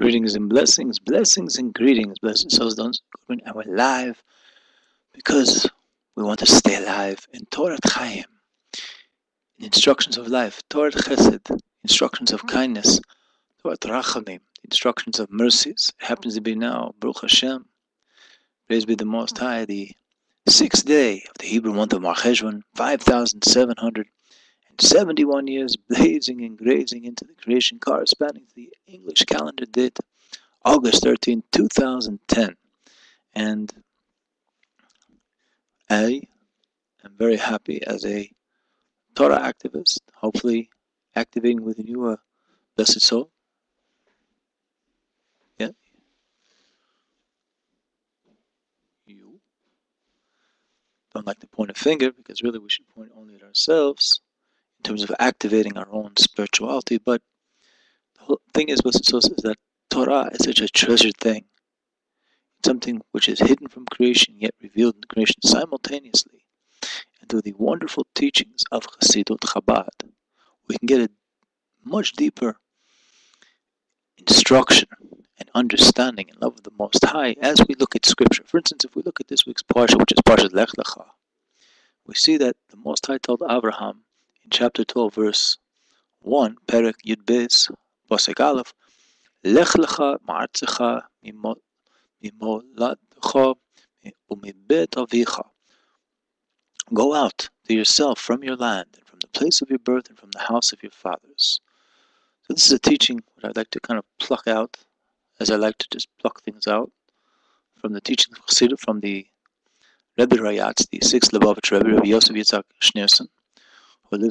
Greetings and blessings, blessings and greetings, blessed souls. Don't and we're live because we want to stay alive in Torah Chaim, in instructions of life, Torah Chesed, instructions of kindness, Torah Rachamim, instructions of mercies. It happens to be now, Baruch Hashem, praise be the Most High, the 6th day of the Hebrew month of Mar Cheshvan, 5,771 years blazing and grazing into the creation, corresponding to the English calendar date, August 13, 2010. And I am very happy as a Torah activist, hopefully activating within you a blessed soul. Yeah? You. Don't like to point a finger because really we should point only at ourselves in terms of activating our own spirituality. But the whole thing is, blessed souls, is that Torah is such a treasured thing. It's something which is hidden from creation yet revealed in creation simultaneously. And through the wonderful teachings of Chassidut Chabad, we can get a much deeper instruction and understanding and love of the Most High as we look at Scripture. For instance, if we look at this week's Parsha, which is Parsha Lech Lecha, we see that the Most High told Avraham in chapter 12, verse 1, Perek Yud Beis, Pasuk Aleph, Lech Lecha Ma'artzecha Mimoladecha Umibet Avicha. Go out to yourself from your land and from the place of your birth and from the house of your fathers. So this is a teaching that I'd like to kind of pluck out, as I like to just pluck things out from the teaching of Chassidus, from the Rebbe Rayatz, the 6th Lubavitch Rebbe, Rabbi Yosef Yitzhak Schneerson, who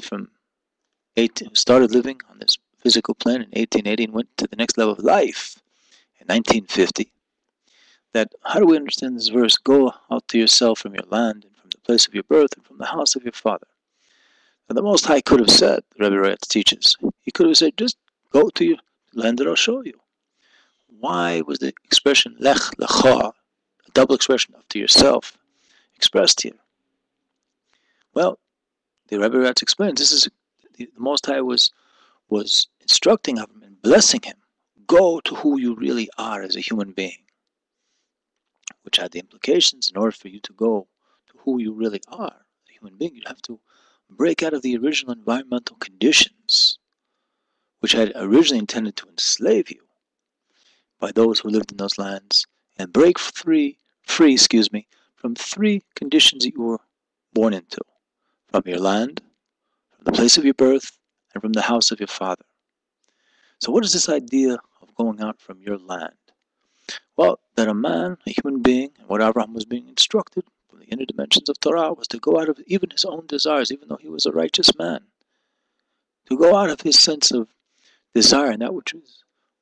started living on this physical plane in 1880 and went to the next level of life in 1950. That how do we understand this verse? Go out to yourself from your land and from the place of your birth and from the house of your father. Now the Most High could have said, the Rebbe Rayatz teaches, he could have said, just go to your land that I'll show you. Why was the expression lech lecha, a double expression of to yourself, expressed here? Well, the Rebbe Rayatz explains, this is the Most High was instructing Avram and blessing him. Go to who you really are as a human being. Which had the implications, in order for you to go to who you really are, a human being, you'd have to break out of the original environmental conditions, which had originally intended to enslave you by those who lived in those lands, and break free, from three conditions that you were born into: from your land, from the place of your birth, and from the house of your father. So what is this idea of going out from your land? Well, that a man, a human being, and what Avraham was being instructed from the inner dimensions of Torah was to go out of even his own desires, even though he was a righteous man. To go out of his sense of desire and that which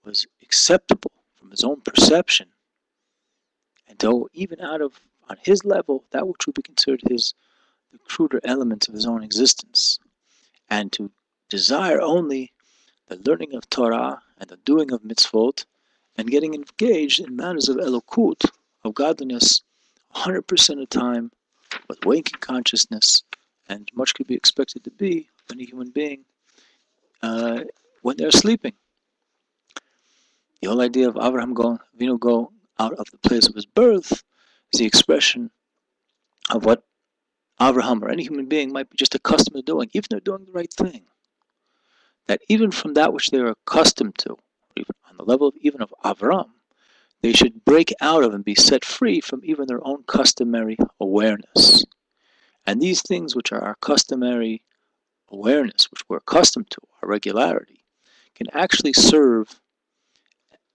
was acceptable from his own perception, and to go even out of, on his level, that which would be considered the cruder elements of his own existence, and to desire only the learning of Torah and the doing of mitzvot, and getting engaged in matters of elokut, of godliness, 100% of the time, with waking consciousness, and much could be expected to be in a human being when they're sleeping. The whole idea of Avraham go out of the place of his birth is the expression of what Avraham or any human being might be just accustomed to doing, even if they're doing the right thing. That even from that which they are accustomed to, even on the level of even of Avram, they should break out of and be set free from even their own customary awareness. And these things which are our customary awareness, which we're accustomed to, our regularity, can actually serve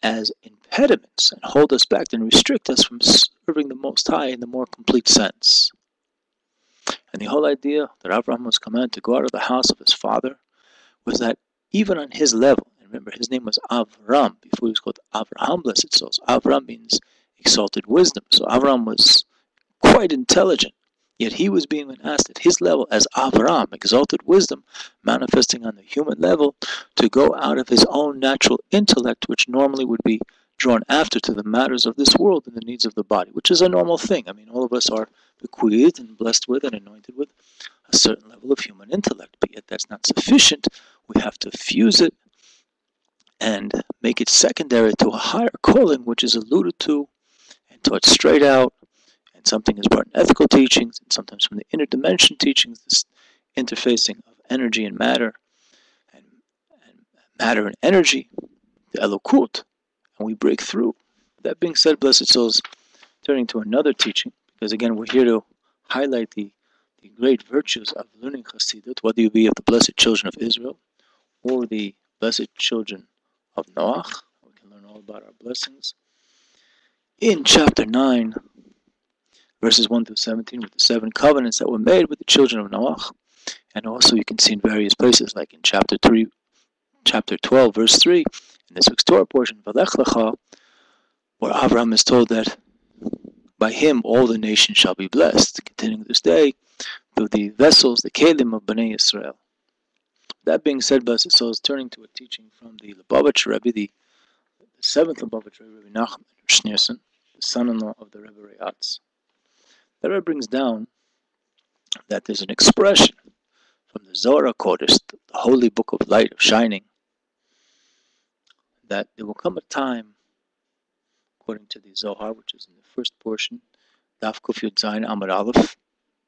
as impediments and hold us back and restrict us from serving the Most High in the more complete sense. And the whole idea that Avraham was commanded to go out of the house of his father was that even on his level, remember, his name was Avram before he was called Avraham, blessed souls. Avram means exalted wisdom. So Avram was quite intelligent, yet he was being asked at his level as Avram, exalted wisdom, manifesting on the human level, to go out of his own natural intellect, which normally would be drawn after to the matters of this world and the needs of the body, which is a normal thing. I mean, all of us are bequeathed and blessed with and anointed with a certain level of human intellect, but yet that's not sufficient. We have to fuse it and make it secondary to a higher calling, which is alluded to and taught straight out, and something is brought in ethical teachings, and sometimes from the inner dimension teachings, this interfacing of energy and matter, and matter and energy, the Elokut, and we break through. That being said, blessed souls, turning to another teaching, because again, we're here to highlight the great virtues of learning Chassidut, whether you be of the blessed children of Israel or the blessed children of Noach. We can learn all about our blessings. In chapter 9, verses 1 through 17, with the 7 covenants that were made with the children of Noach, and also you can see in various places, like in chapter 12, verse 3, in this week's Torah portion, V'lech lecha, where Avram is told that by him all the nations shall be blessed, continuing this day through the vessels, the kelim of Bnei Israel. That being said, blessed souls, turning to a teaching from the Lubavitcher Rebbe, the 7th Lubavitcher Rebbe, Rebbe Nachman Schneerson, the son-in-law of the Rebbe Rayatz. The Rebbe brings down that there's an expression from the Zohar Kodesh, the holy book of light, of shining, that there will come a time, according to the Zohar, which is in the first portion, Daf Kuf Yud Zayin Amud Aleph,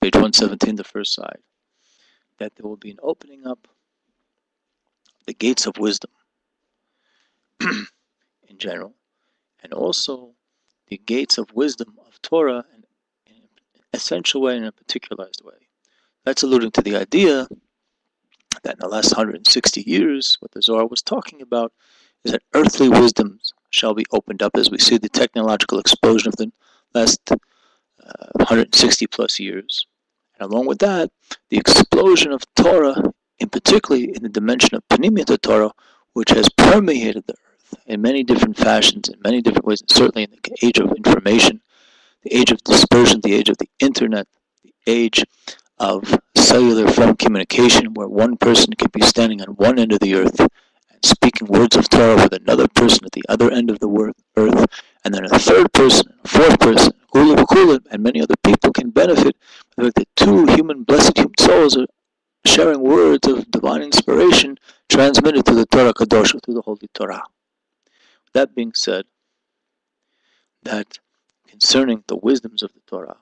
page 117, the first side, that there will be an opening up the gates of wisdom in general, and also the gates of wisdom of Torah in an essential way, in a particularized way. That's alluding to the idea that in the last 160 years, what the Zohar was talking about is that earthly wisdoms shall be opened up as we see the technological explosion of the last 160 plus years. And along with that, the explosion of Torah, in particularly in the dimension of Panimiyat Torah, which has permeated the earth in many different fashions, in many different ways, and certainly in the age of information, the age of dispersion, the age of the internet, the age of cellular phone communication, where one person can be standing on one end of the earth and speaking words of Torah with another person at the other end of the earth, and then a third person, a fourth person, and many other people can benefit from the fact that two blessed human souls are sharing words of divine inspiration transmitted through the Torah Kadosh, through the Holy Torah. That being said, that concerning the wisdoms of the Torah,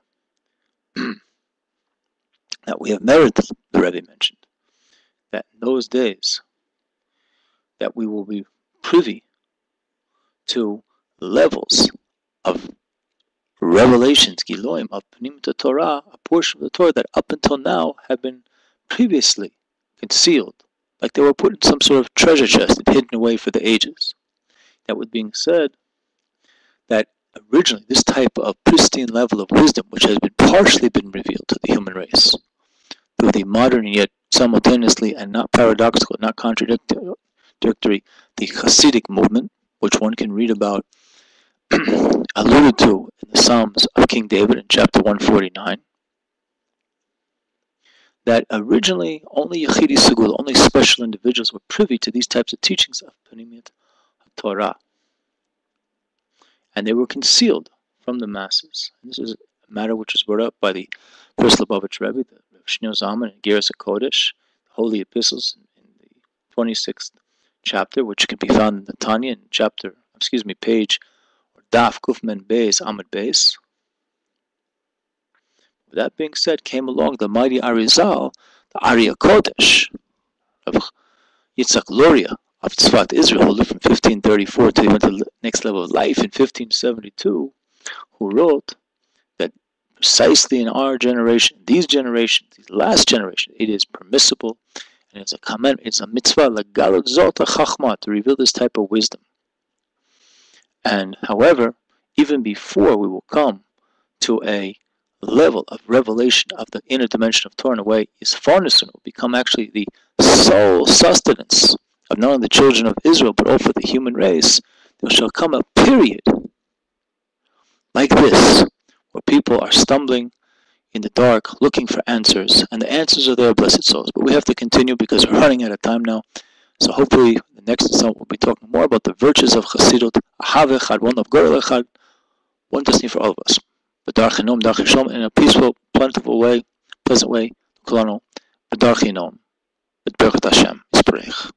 that we have merited, the Rebbe mentioned, that in those days, that we will be privy to levels of revelations, Giloim, of Panimiyat Torah, a portion of the Torah that up until now have been previously concealed, like they were put in some sort of treasure chest and hidden away for the ages. That with being said, that originally this type of pristine level of wisdom, which has been partially been revealed to the human race, through the modern yet simultaneously and not paradoxical, not contradictory, the Hasidic movement, which one can read about, alluded to in the Psalms of King David in chapter 149, that originally only Yechidi Segula, only special individuals were privy to these types of teachings of Panimiyat Torah. And they were concealed from the masses. And this is a matter which was brought up by the first Lubavitcher Rebbe, the Shneur Zalman and Geras HaKodesh, the Holy Epistles, in the 26th chapter, which can be found in the Tanya, in page, or Daf Kuf Men Beis Amud Beis. With that being said, came along the mighty Arizal, the Ari HaKodesh of Yitzhak Luria of Tzfat Israel, who lived from 1534 till he went to the next level of life in 1572, who wrote that precisely in our generation, these last generation, it is permissible and it's a command, it's a mitzvah, legalot zot chachma, to reveal this type of wisdom. And however, even before we will come to a level of revelation of the inner dimension of Torah in a way, is farness will become actually the sole sustenance of not only the children of Israel, but also the human race. There shall come a period like this, where people are stumbling in the dark, looking for answers, and the answers are there, blessed souls. But we have to continue because we're running out of time now. So hopefully, the next installment we'll be talking more about the virtues of Chassidut, Ahav Echad, one of Gorel Echad, one destiny for all of us. B'dar chinom, dar chishom, in a peaceful, plentiful way, pleasant way, Kulano, b'dar chinom, b'dberchat Hashem, Yisparech.